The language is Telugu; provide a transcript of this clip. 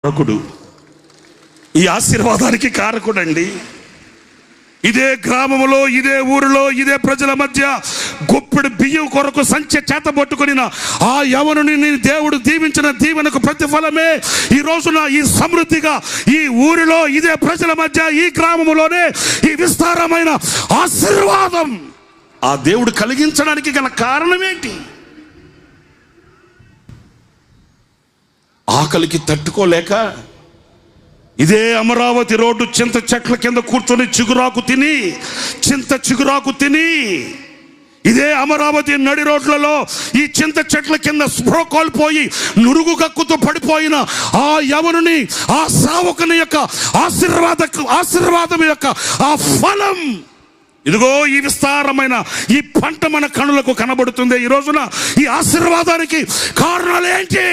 కారకుడు, ఈ ఆశీర్వాదానికి కారకుడండి. ఇదే గ్రామంలో, ఇదే ఊరిలో, ఇదే ప్రజల మధ్య గుప్పెడు బియ్యం కొరకు సంచె చేతబట్టుకుని ఆ యవనుని దేవుడు దీవించిన దీవెనకు ప్రతిఫలమే ఈ రోజున ఈ సమృద్ధిగా ఈ ఊరిలో, ఇదే ప్రజల మధ్య, ఈ గ్రామంలోనే ఈ విస్తారమైన ఆశీర్వాదం ఆ దేవుడు కలిగించడానికి గల కారణం ఏంటి? ఆకలికి తట్టుకోలేక ఇదే అమరావతి రోడ్డు చింత చెట్ల కింద కూర్చొని చింత చిగురాకు తిని ఇదే అమరావతి నడి రోడ్లలో ఈ చింత చెట్ల కింద స్పృహ కోల్పోయి నురుగు కక్కుతూ పడిపోయిన ఆ యవనుని, ఆ సేవకుని యొక్క ఆశీర్వాదం యొక్క ఆ ఫలం ఇదిగో ఈ విస్తారమైన ఈ పంట మన కనులకు కనబడుతుంది. ఈ రోజున ఈ ఆశీర్వాదానికి కారణాలు ఏంటి?